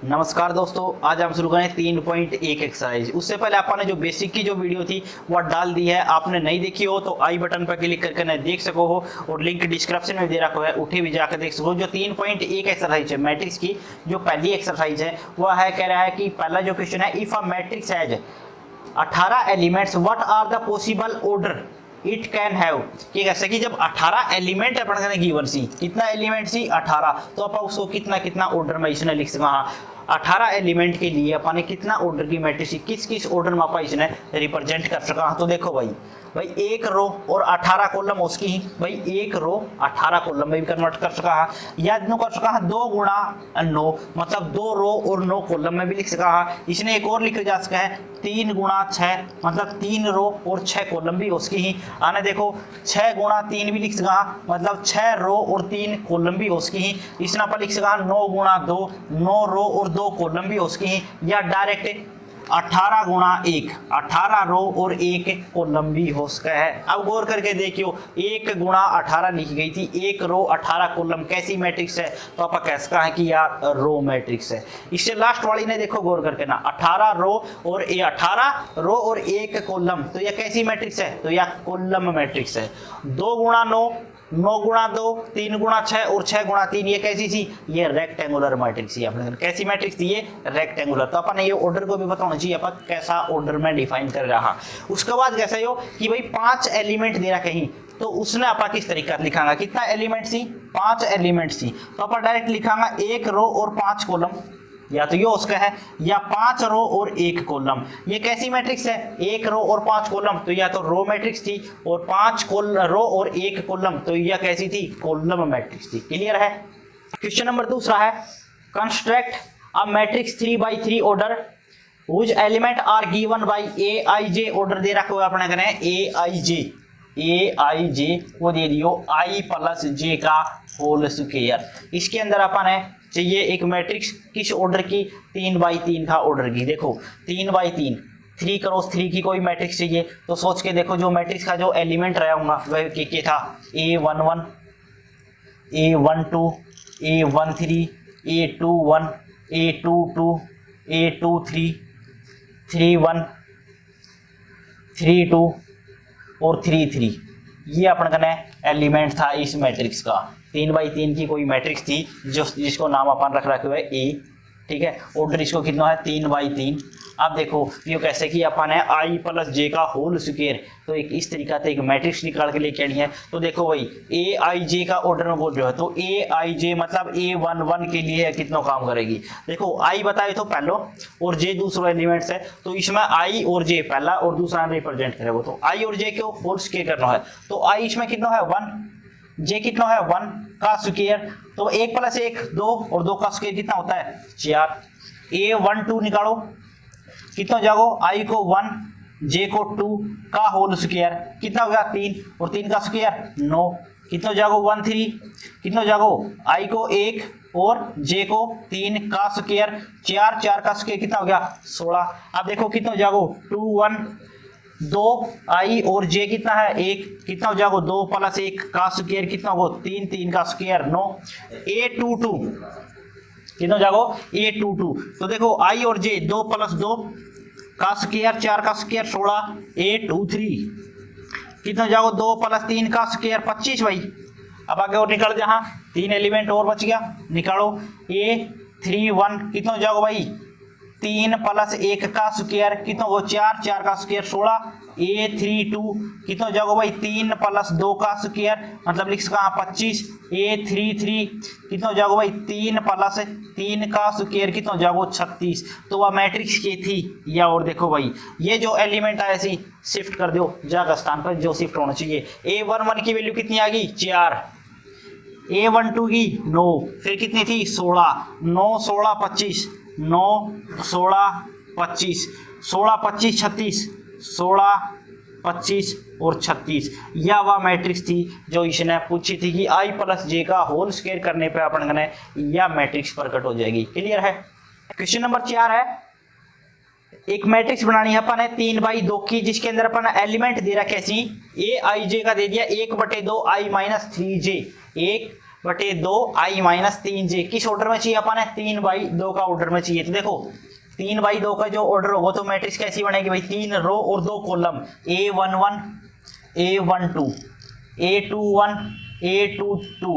नमस्कार दोस्तों, आज हम शुरू करें 3.1 एक्सरसाइज। उससे पहले आपने जो बेसिक की जो वीडियो थी वो डाल दी है। आपने नहीं देखी हो तो आई बटन पर क्लिक करके नहीं देख सको हो, और लिंक डिस्क्रिप्शन में दे रखा है, उठे भी जाकर देख सको। जो 3.1 एक्सरसाइज है मैट्रिक्स की, जो पहली एक्सरसाइज है वह है, कह रहा है कि पहला जो क्वेश्चन है, if a matrix has 18 elements what are the possible order it can have. कि कैसे कि जब 18 एलिमेंट अपन गिवन सी, कितना एलिमेंट सी 18, तो अपन उसको कितना कितना ऑर्डर में इसने लिख सका। हाँ, 18 एलिमेंट के लिए अपन ने कितना ऑर्डर की मैट्रिक्स, किस किस ऑर्डर में अपन इसने रिप्रेजेंट कर सका। तो देखो भाई एक रो और 18 कॉलम उसकी ही, भाई एक रो 18 कॉलम में भी कन्वर्ट कर सका है, या कर सका है 2 गुणा 9, मतलब 2 रो और 9 कॉलम में भी लिख सका है। इसने एक और लिखा जा सका है 3 गुणा 6, मतलब 3 रो और 6 कॉलम भी उसकी ही। आने देखो 6 गुणा 3 भी लिख सका, मतलब 6 रो और 3 कॉलम भी उसकी ही। इसने पर लिख सका 9 गुणा 2, 9 रो और 2 कॉलम भी उसकी ही, या डायरेक्ट 18 गुणा 1, 18 रो और 1 कॉलम भी हो सकता है। अब गौर करके देखियो, 1 गुणा 18 लिखी गई थी, 1 रो 18 कॉलम, कैसी मैट्रिक्स है? तो आप कह सकते हैं कि यार रो मैट्रिक्स है। इससे लास्ट वाली ने देखो गौर करके ना, 18 रो और 18 रो और 1 कॉलम, तो यह कैसी मैट्रिक्स है? तो यह कॉलम मैट्रिक्स है। 2 गुणा 9, 9 गुणा 2, 3 गुणा 6 और 6 गुणा 3, ये कैसी थी? ये रेक्टेंगुलर मैट्रिक्स। अपने कैसी मैट्रिक्स थी? ये रेक्टेंगुलर। तो अपन ये ऑर्डर को भी बताना चाहिए, अपन कैसा ऑर्डर में डिफाइन कर रहा। उसके बाद कैसा हो कि भाई 5 एलिमेंट दे रहा कहीं, तो उसने अपन किस तरीका लिखांगा, कितना एलिमेंट सी? 5 एलिमेंट सी। तो अपन डायरेक्ट लिखांगा 1 रो और 5 कॉलम, या तो ये उसका है, या 5 रो और 1 कॉलम। ये कैसी मैट्रिक्स है? 1 रो और 5 कॉलम, तो या तो रो मैट्रिक्स थी, और 5 रो और 1 कॉलम, तो यह कैसी थी? कॉलम मैट्रिक्स थी। क्लियर है? क्वेश्चन नंबर दूसरा है, construct a matrix 3x3 order which element are given by aij। Order दे रखा है अपने कने aij वो दे दियो i प्लस j का होल स्क्वायर। इसके अंदर अपन है चाहिए एक मैट्रिक्स, किस ऑर्डर की? 3x3 का ऑर्डर की। देखो 3x3, 3 क्रॉस 3 की कोई मैट्रिक्स चाहिए, तो सोच के देखो जो मैट्रिक्स का जो एलिमेंट रहा होगा वह के था a11, a12, a13, a21, a22, a23, 31, 32 और 33। ये अपन का एलिमेंट था इस मैट्रिक्स का। 3x3 की कोई मैट्रिक्स थी जो जिसको नाम अपन रख रखे हुए ए। ठीक है, ऑर्डर इसको कितना है? 3x3। अब देखो ये कैसे कि अपन है i प्लस j का होल स्क्वायर, तो एक इस तरीका से एक मैट्रिक्स निकाल के लेके आनी है। तो देखो भाई aij का ऑर्डर में बोल रहे हो, तो aij मतलब a11 के लिए कितना काम करेगी? देखो i बताए तो पहलो और j दूसरा एलिमेंट्स है, तो इसमें i और j पहला और दूसरा रिप्रेजेंट करेगा। तो i और j को होल स्क्वायर करना है, तो i इसमें कितना है? 1, j कितना है? 1 का स्क्वायर, तो 1 प्लस 1 2, और 2 का स्क्वायर कितना होता है? 4। a12 निकालो, कितना जागो? i को 1, j को 2 का होल स्क्वायर, कितना हो गया? 3, और 3 का स्क्वायर 9, कितना जागो? 1 3, कितना जागो? i को 1 और j को 3 का स्क्वायर, 4, 4 का स्क्वायर कितना हो गया? 16। अब देखो कितना जागो? 2 1, 2 i और j कितना है? 1, कितना हो जाएगा? 2 प्लस 1 का स्क्वायर कितना होगा? 3, 3 का स्क्वायर 9। a22 कितना जागो? a22, तो देखो i और j 2 प्लस 2 का स्क्वायर, 4 का स्क्वायर 16। a23 कितना जागो? 2 प्लस 3 का स्क्वायर 25 भाई। अब आगे और निकाल, जहाँ 3 एलिमेंट और बच गया, निकालो। a31 कितना जागो भाई? 3 प्लस 1 का स्क्वायर कितना हो? 4, 4 का स्क्वायर 16। a32 कितना जाओगे भाई? 3 प्लस 2 का स्क्वायर, मतलब लिख सका 25। a33 कितना जाओगे भाई? 3 प्लस 3 का स्क्वायर कितना जाओगे? 36। तो वह मैट्रिक्स की थी। या और देखो भाई ये जो एलिमेंट आया सी शिफ्ट कर दो जगह स्थान पर जो शिफ्ट होना चाहिए। a11 की वैल्यू कितनी आ गई? 4, a12 की 9, फिर कितनी थी? 16, 9 16 25, 9 16 25, 16 25 36, 16 25 और 36। यह वह मैट्रिक्स थी जो इसने पूछी थी कि i प्लस j का होल स्क्वायर करने पे अपन ने यह मैट्रिक्स प्रकट हो जाएगी। क्लियर है? क्वेश्चन नंबर 4 है, एक मैट्रिक्स बनानी है अपन है 3/2 की, जिसके अंदर अपन एलिमेंट दे रहा कैसी? a i j का दे दिया 1/2 i - 3j, 1 बटे 2i माइनस 3j किस ऑर्डर में चाहिए अपन है 3/2 का ऑर्डर में चाहिए। तो देखो 3/2 का जो ऑर्डर होगा तो मैट्रिक्स कैसी बनेगी भाई 3 रो और 2 column A11 A12 A21 A22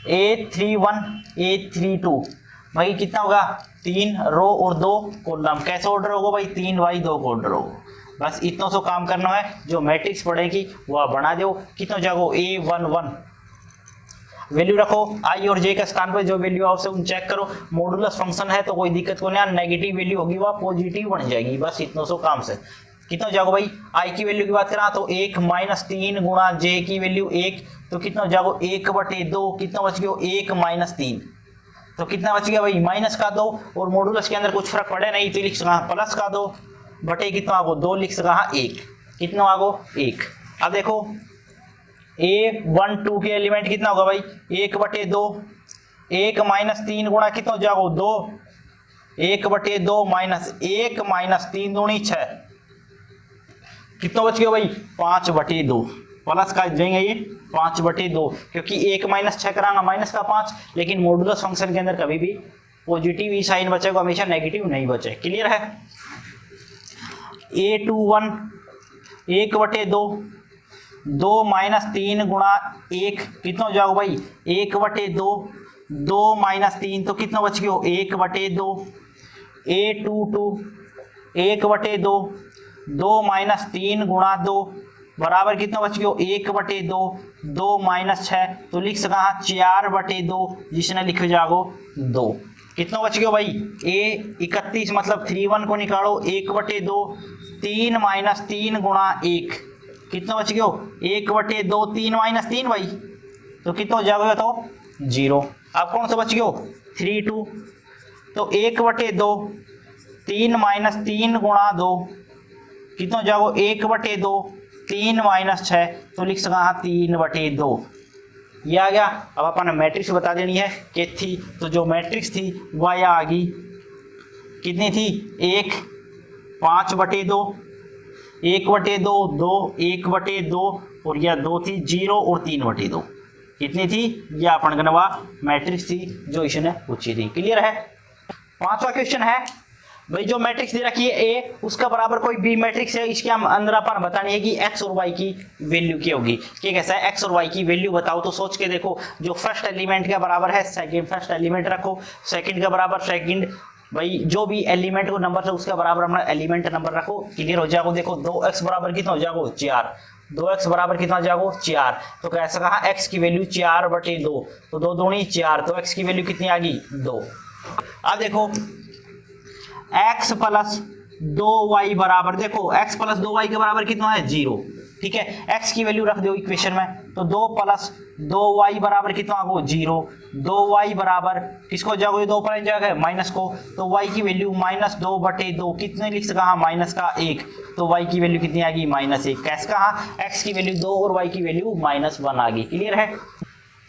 A31 A32 भाई कितना होगा 3 रो और 2 कॉलम। कैसे ऑर्डर होगा भाई 3/2 का ऑर्डर होगा। बस इतना सो काम करना है, जो मैट्रिक्स पड़ेगी वह बना दो। कितना जागो A11 वैल्यू रखो आई और जे के स्थान पर जो वैल्यू आओ उसे चेक करो। मॉडुलस फंक्शन है तो कोई दिक्कत को नहीं, नेगेटिव वैल्यू होगी वह पॉजिटिव बन जाएगी। बस इतना सो काम से कितना जागो भाई आई की वैल्यू की बात करा तो 1 माइनस 3 गुणा जे की वैल्यू 1 तो कितना जागो 1/2 कितना बच गया 1 माइनस 3 तो कितना बच गया भाई माइनस का 2 और मॉडुलस के अंदर कुछ फर्क पड़े नहीं तो लिख सका प्लस का 2 बटे कितना आगो 2 लिख सका 1 कितना आगो 1। अब देखो A12 के एलिमेंट कितना होगा भाई 1/2 1 माइनस 3 गुणा कितना जागो 2 1/2 माइनस 1 माइनस 3 दूनी 6 कितना बच गया भाई 5/2 प्लस का जाएंगे ये 5/2 क्योंकि 1 माइनस 6 कराना माइनस का 5 लेकिन मॉडुलस फंक्शन के अंदर कभी भी पॉजिटिव ही साइन बचेगा हमेशा नेगेटिव नहीं बचे। क्लियर है। A21 1/2 2 माइनस 3 गुणा 1 कितना हो जाएगा भाई 1/2 2 माइनस 3 तो कितना बच गया 1/2 A22 1/2 2 माइनस 3 गुणा 2 बराबर कितना बच गया 1/2 2 माइनस 6 तो लिख सका 4/2 जिसने लिखे जागो 2 कितना बच गया भाई A31 मतलब 31 को निकालो 1/2 3 माइनस 3 गुणा 1 कितना बच गया 1/2 3 माइनस 3 भाई तो कितना हो जाएगा तो 0। अब कौन सा बच गया 32 तो 1/2 3 माइनस 3 गुणा 2 कितना हो जाएगा 1/2 3 माइनस 6 तो लिख सका 3/2 ये आ गया। अब अपन मैट्रिक्स बता देनी है कि थी तो जो मैट्रिक्स थी वह आ गई कितनी थी 1 5/2 1/2 2 1/2 और यह 2 थी 0 और 3/2 कितनी थी यह अपन गनवा मैट्रिक्स थी जो इसने पूछी थी। क्लियर है। पांचवा क्वेश्चन है भाई जो मैट्रिक्स दे रखी है ए उसका बराबर कोई बी मैट्रिक्स है इसके हम अंदर अपन बतानी है कि एक्स और वाई की वैल्यू क्या होगी। कि कैसा है एक्स और वाई की वैल्यू बताओ तो सोच के देखो जो फर्स्ट एलिमेंट का बराबर है सेकंड फर्स्ट एलिमेंट रखो सेकंड का बराबर सेकंड भाई जो भी एलिमेंट को नंबर है उसका बराबर अपना एलिमेंट नंबर रखो। क्लियर हो जाएगा। देखो 2x बराबर कितना हो जाएगा 4 2x बराबर कितना हो जाएगा 4 तो कैसा कहा x की वैल्यू 4/2 तो 2 दूनी 4 तो x की वैल्यू कितनी आ गई 2। अब देखो x प्लस 2y बराबर देखो x प्लस 2y के बराबर कितना है 0। ठीक है x की वैल्यू रख दो इक्वेशन में तो 2 प्लस 2y बराबर कितना आगो 0 2y बराबर किसको जाओगे 2 पर जाएगा माइनस को तो y की वैल्यू -2/2 कितने लिख सका माइनस का 1 तो y की वैल्यू कितनी आ गई -1। कैसे कहा x की वैल्यू 2 और y की वैल्यू -1 आ गई। क्लियर है।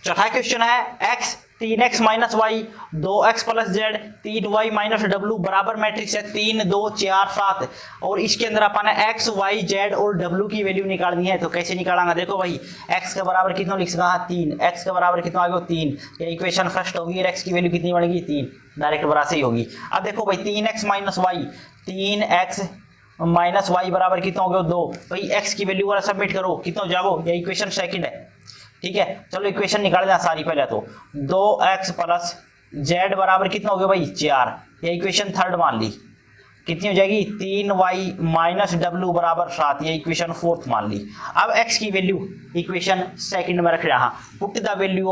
चौथा क्वेश्चन है x 3x minus y 2x plus z 3y minus डब्ल्यू बराबर मैट्रिक्स है 3 2 4 7 और इसके अंदर अपन ने x y z और w की वैल्यू निकालनी है। तो कैसे निकालेंगे देखो भाई x का बराबर कितना लिख सका 3 x का बराबर कितना आ गया 3 ये इक्वेशन फर्स्ट होगी और x की वैल्यू कितनी बनेगी 3 डायरेक्ट बराबर से ही होगी। अब देखो भाई 3x minus Y 3x minus Y बराबर कितना हो गया 2 भाई x की वैल्यू वाला सबमिट करो कितना हो जाओ ये इक्वेशन सेकंड है। ठीक है चलो इक्वेशन निकाल देना सारी पहले तो 2x प्लस जेड बराबर कितना हो गया भाई 4 ये इक्वेशन थर्ड मान ली कितनी हो जाएगी 3y माइनस डब्ल्यू बराबर 7 ये इक्वेशन फोर्थ मान ली। अब x की वैल्यू इक्वेशन सेकंड में रख रहा put the value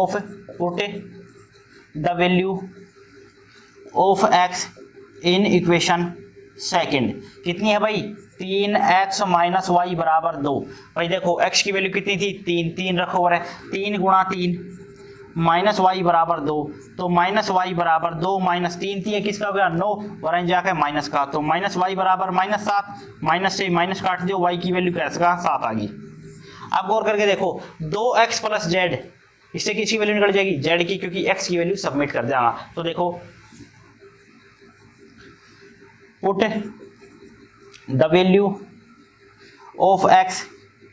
of x in equation second कितनी है भाई 3x माइनस वाई बराबर 2 भाई देखो x की वैल्यू कितनी थी 3 रखो और है 3 गुणा 3 माइनस वाई बराबर 2 तो माइनस वाई बराबर 2 माइनस 3 थी किसका हो गया 9 और जाकर माइनस का तो माइनस वाई बराबर -7 माइनस से माइनस काट दो y की वैल्यू कैसे का 7 आ गई। अब गौर करके देखो 2x प्लस जेड इससे किसकी वैल्यू निकल जाएगी z की क्योंकि x की वैल्यू सबमिट कर देगा। तो देखो put the value of x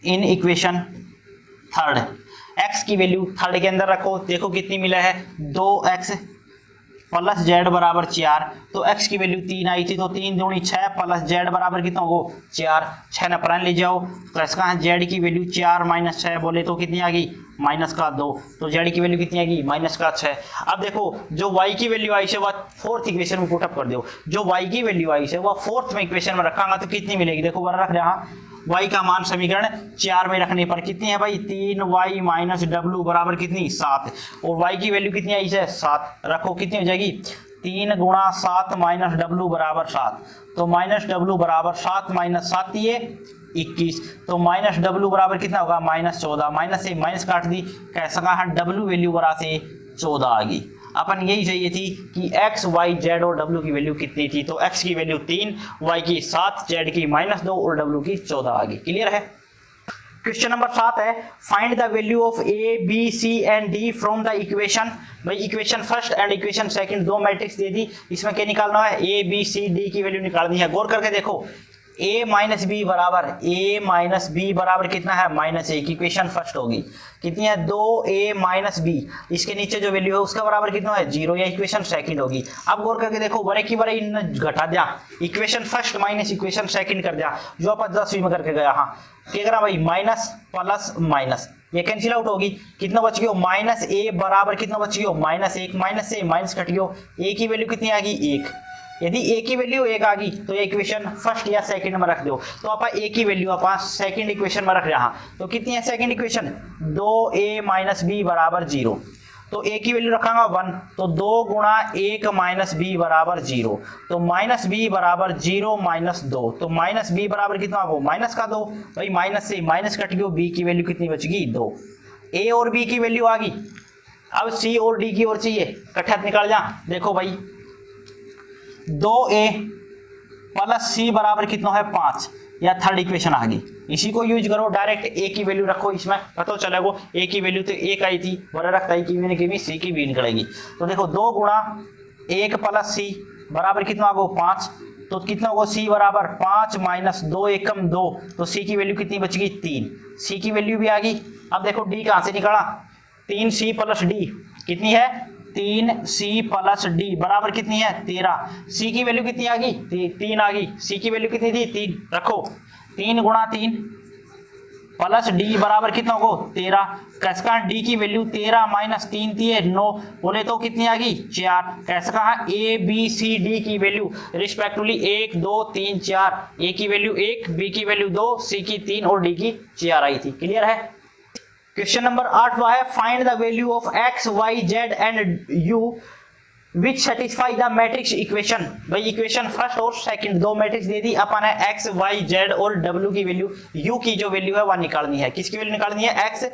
in equation third x की वैल्यू थर्ड के अंदर रखो, देखो कितनी मिला है 2x प्लस जेड बराबर 4, तो x की वैल्यू 3 आई थी, तो 3 दूनी 6 प्लस जेड बराबर कितना होगा 4, 6 ना प्राण ले जाओ, तो इसका है जेड की वैल्यू 4 माइनस 6 बोले तो कितनी आ गई माइनस का 2, तो जेड की वैल्यू कितनी आ गई माइनस का 6। अब देखो जो y की वैल्यू आई है वह फोर्थ इक्वेशन में पुटअप कर दो, जो y की वैल्यू आई है वह फोर्थ में इक्वेशन में रखांगा तो कितनी मिलेगी, देखो वर रख रहा y का मान समीकरण 4 में रखने पर कितनी है भाई 3y माइनस डब्ल्यू बराबर कितनी 7, और y की वैल्यू कितनी आई है 7, रखो कितनी हो जाएगी 3 गुणा 7 माइनस डब्ल्यू बराबर 7, तो माइनस डब्ल्यू बराबर 7 माइनस 7 ये 21, तो माइनस डब्ल्यू बराबर कितना होगा माइनस 14, माइनस से माइनस काट दी, कैसा कहा डब्ल्यू वैल्यू बराबर से 14 आ गई। अपन यही चाहिए थी कि x, y, z और w की वैल्यू कितनी थी, तो x की वैल्यू 3, y की 7, z की -2 और w की 14 आ गई। क्लियर है। क्वेश्चन नंबर 7 है find the value of a, b, c and d from the equation. भाई equation first and equation second दो मैट्रिक्स दे दी, इसमें क्या निकालना है a, b, c, d की वैल्यू निकालनी है। गौर करके देखो a माइनस बी बराबर कितना है -1, इक्वेशन फर्स्ट होगी कितनी है 2a माइनस बी, इसके नीचे जो वैल्यू है उसका बराबर कितना है 0, या इक्वेशन सेकंड होगी। अब गौर करके देखो बड़े की बड़े इन घटा दिया, equation first minus equation second कर दिया, जो अपन 10वीं में करके गया। हाँ क्या करा भाई माइनस प्लस माइनस, ये कैंसिल आउट होगी, कितना बच गया माइनस a बराबर कितना बच गया -1, माइनस से माइनस कट गया, a की वैल्यू कितनी आ गई 1, यदि a की वैल्यू 1 आ गई तो ये इक्वेशन फर्स्ट या सेकंड में रख दो, तो आप a की वैल्यू आप सेकंड इक्वेशन में रख रहे हैं, तो कितनी है second equation 2a minus B बराबर 0, तो a की वैल्यू रखांगा 1, तो 2 गुणा 1 माइनस बी बराबर 0, तो माइनस बी बराबर 0 माइनस 2, तो माइनस बी बराबर कितना होगा माइनस का 2, भाई माइनस से माइनस कट गया, b की वैल्यू कितनी बच गई 2, a और b की वैल्यू आ गई। अब c और d की ओर चाहिए, इकट्ठा निकाल जा, देखो भाई 2a प्लस सी बराबर कितना है 5, या थर्ड इक्वेशन आ गई, इसी को यूज करो, डायरेक्ट a की वैल्यू रखो, इसमें पता चलेगा a की वैल्यू तो 1 आई थी, बड़ा रखता है की भी c की भी निकलेगी, तो देखो 2 गुणा 1 प्लस सी बराबर कितना होगा 5, तो कितना होगा c बराबर 5 माइनस 2 एकम 2, तो c की वैल्यू कितनी बच गई 3, c की वैल्यू भी आ गई। अब देखो d कहां से निकाला 3c प्लस d कितनी है 3c प्लस d बराबर कितनी है 13, c की वैल्यू कितनी आ गई 3 आ गई, c की वैल्यू कितनी थी 3, रखो 3 गुणा 3 प्लस d बराबर कितना होगा 13, कैसे कहा d की वैल्यू 13 माइनस 3 थी 9, बोले तो कितनी आ गई 4, कैसे कहा a b c d की वैल्यू रिस्पेक्टिवली 1 2 3 4, a की वैल्यू 1, b की वैल्यू 2, c की 3 और d की 4 आई थी। क्लियर है। क्वेश्चन नंबर 8 है find the value of x, y, z and u which satisfy the matrix equation. भाई इक्वेशन फर्स्ट और सेकंड दो मैट्रिक्स दे दी, अपन है x, y, z और w की वैल्यू, u की जो वैल्यू है वह निकालनी है। किसकी वैल्यू निकालनी है x,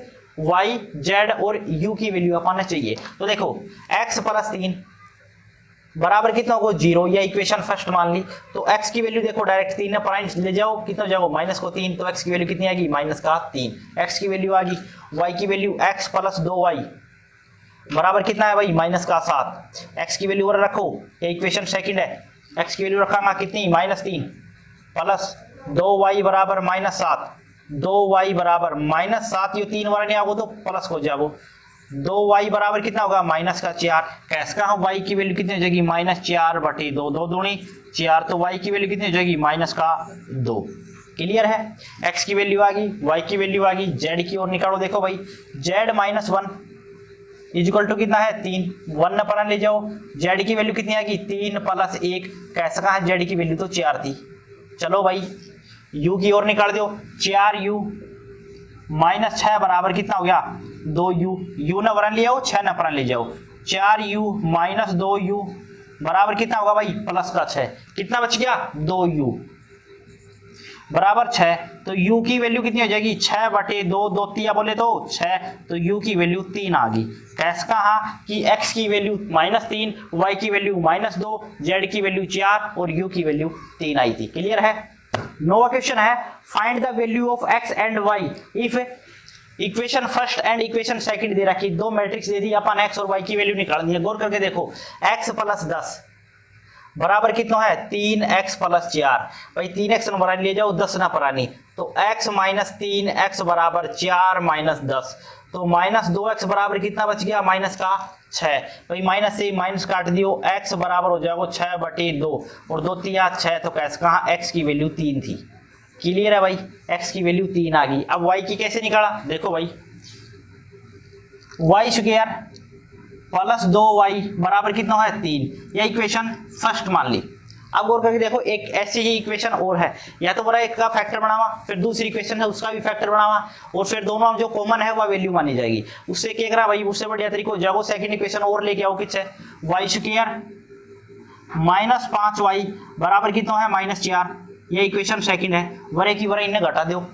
y, z और u की वैल्यू अपन चाहिए। तो देखो x प्लस 3 बराबर कितना होगा 0, या इक्वेशन फर्स्ट मान ली, तो x की वैल्यू देखो डायरेक्ट 3 पॉइंट ले जाओ, कितना जाओ माइनस को 3, तो x की वैल्यू कितनी आ गई माइनस का 3, x की वैल्यू आ गई, y की वैल्यू x प्लस 2y बराबर कितना है भाई माइनस का 7, x की वैल्यू रखो, ये इक्वेशन सेकंड है, x की वैल्यू रखांगा कितनी -3 प्लस 2y बराबर -7, 2y बराबर -7, ये 3 वाला नहीं आओ तो प्लस हो जाओ, 2y बराबर कितना होगा माइनस का 4, कैसे का y की वैल्यू कितनी हो जाएगी -4/2, 2 दूनी 4, तो y की वैल्यू कितनी हो जाएगी माइनस का 2। क्लियर है। x की वैल्यू आ गई, y की वैल्यू आ गई, z की ओर निकालो, देखो भाई z -1 इक्वल टू कितना है 3, 1 न पर ले जाओ, z की वैल्यू कितनी आ गई 3 प्लस 1, कैसे का है z की वैल्यू तो 4 थी। चलो भाई u की ओर निकाल दो, 4u -6 बराबर कितना हो गया 2u, u न पर ले आओ 6 न पर ले जाओ, 4u - 2u बराबर कितना होगा भाई प्लस का 6, कितना बच गया 2u बराबर 6, तो u की वैल्यू कितनी हो जाएगी 6/2, 2 तिया बोले तो 6, तो u की वैल्यू 3 आ गई। कैसे कहा कि x की वैल्यू -3, y की वैल्यू -2, z की वैल्यू 4 और u की वैल्यू 3 आई थी। क्लियर है। नोवा क्वेश्चन है find the value of x and y if equation first and equation second दे रखी, दो मैट्रिक्स दे दी, अपन x और y की वैल्यू निकालनी है। गौर करके देखो x प्लस 10 बराबर कितना है 3x प्लस 4, भाई 3x न बराबर ले जाओ 10 ना परानी, तो x -3x बराबर 4 - 10, तो -2x बराबर कितना बच गया, माइनस का 6। भाई माइनस से माइनस काट दियो, x बराबर हो जाएगा 6/2 और 2 तिया 6, तो कैसे कहा x की वैल्यू 3 थी। क्लियर है भाई, x की वैल्यू 3 आ गई। अब y की कैसे निकाला, देखो भाई y स्क्वायर प्लस 2y बराबर कितना है 3, यह इक्वेशन फर्स्ट मान ली। अब गौर करके देखो एक ऐसी ही इक्वेशन और है, या तो बड़ा एक का फैक्टर बनावा, फिर दूसरी इक्वेशन है उसका भी फैक्टर बनावा, और फिर दोनों में जो कॉमन है वह वैल्यू मानी जाएगी। उससे क्या करा भाई, उससे बढ़िया तरीका हो जाएगा सेकंड इक्वेशन और लेके आओ, किस है y स्क्वायर माइनस 5y बराबर कितना है -4, ये इक्वेशन सेकंड है। वरे की वरे इन्हें घटा दो,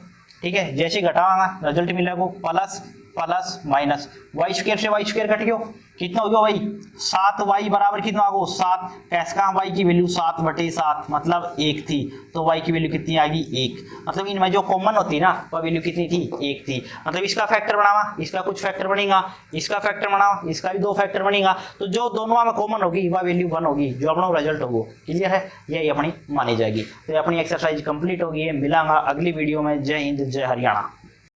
ठीक है, जैसे घटावांगा रिजल्ट मिलेगा plus plus minus, y square से वाई स्क्वायर कट गयो, कितना हो गया भाई 7y बराबर कितना आ गया 7, कैसे कहा y की वैल्यू 7/7 मतलब 1 थी, तो y की वैल्यू कितनी आ गई 1, मतलब इनमें जो कॉमन होती है ना वह वैल्यू कितनी थी 1 थी। मतलब इसका फैक्टर बनावा, इसका कुछ फैक्टर बनेगा, इसका फैक्टर बनावा, इसका भी 2 फैक्टर बनेगा, तो जो दोनों में कॉमन होगी वह वैल्यू 1 होगी, जो अपना रिजल्ट होगा। क्लियर है, यही अपनी मानी जाएगी। तो अपनी एक्सरसाइज कंप्लीट होगी, मिलांगा अगली वीडियो में। जय हिंद जय हरियाणा।